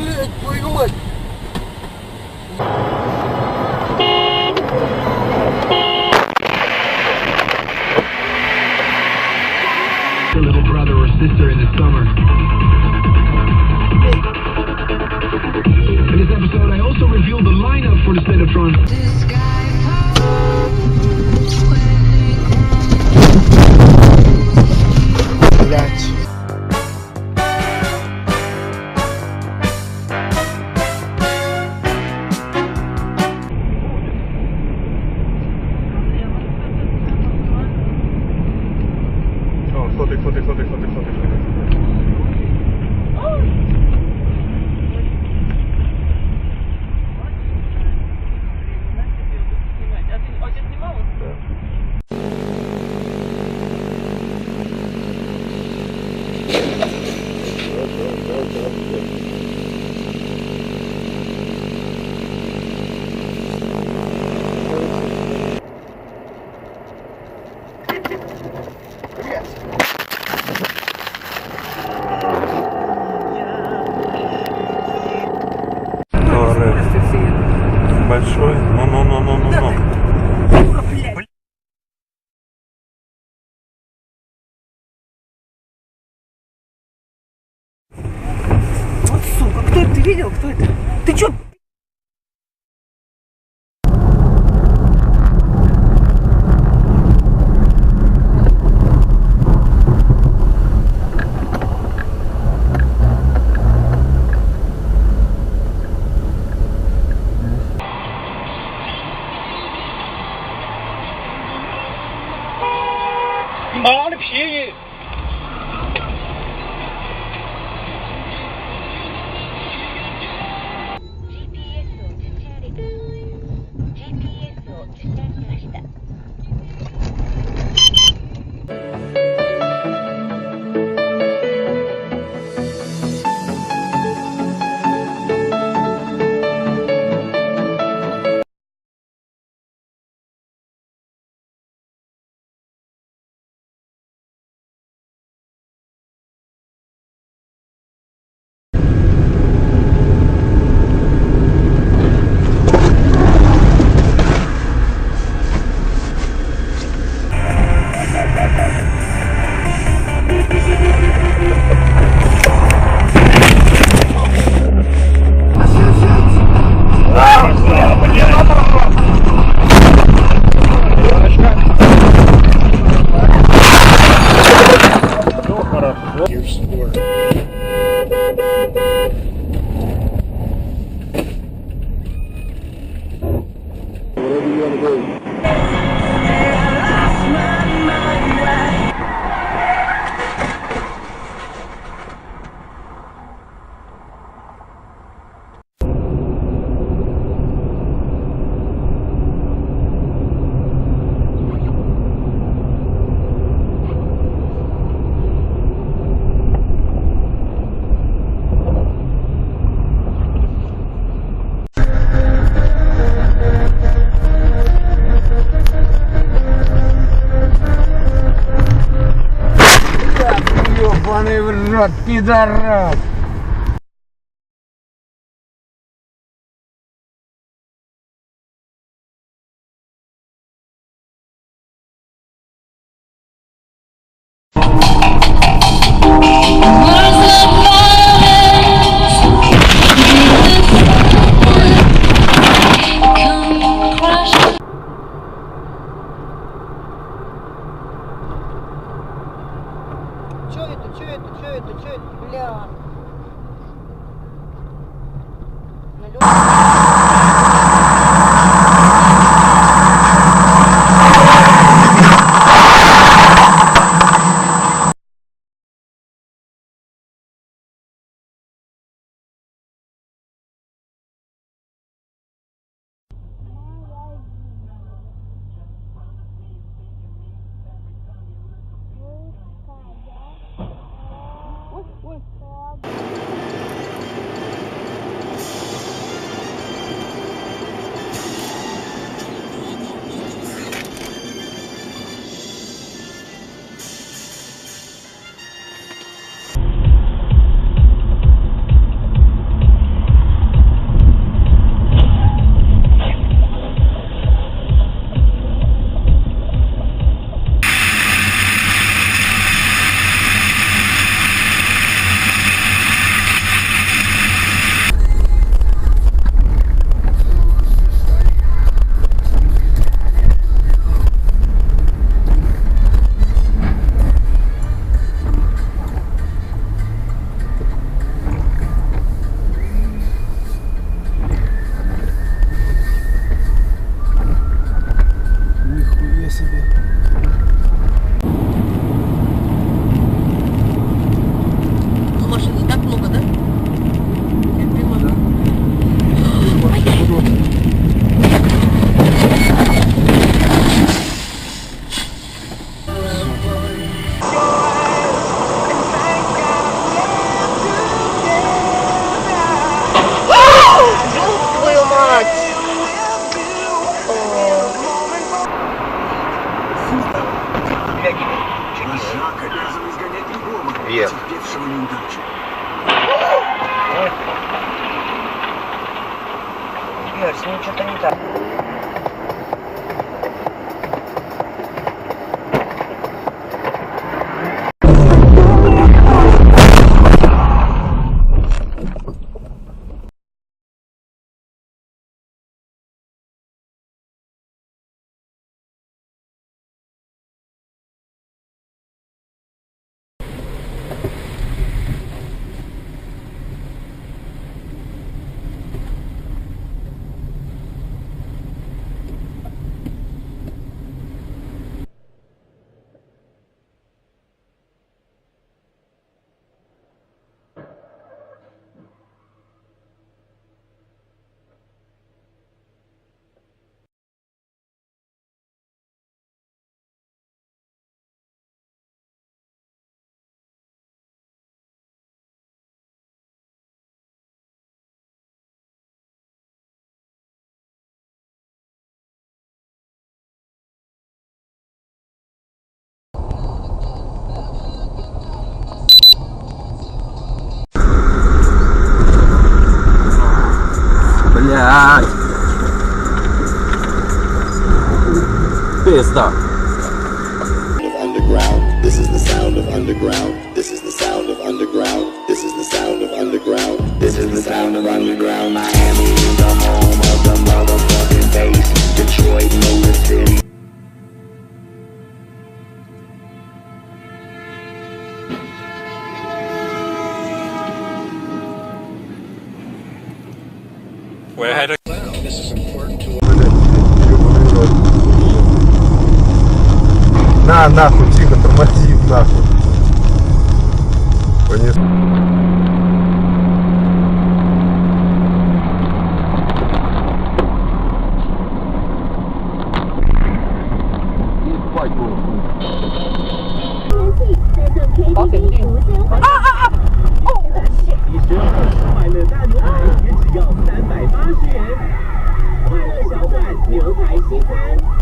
блядь, твою мать! Your little brother or sister in the summer. In this episode, I also revealed the lineup for the State-of-Tron. Блядь. Ходи. Большой, ну. Вот сука, кто это? Ты видел, кто это? Ты чё?妈的屁！Ёбаный в рот, пидорас! Чё это, бля? Ой. Wiem. Игорь, с ним что-то не так. Блядь. Пизда. Underground. This is the sound of underground. This is the sound of underground. This is the sound of underground. This is the sound of underground. Miami is the home of the motherfucking bass. Detroit, Motor City. We're heading. На, нахуй, тихо, тормози, нахуй. Понес.保险定。一升快乐大牛排也只要380元，快乐小馆牛排西餐。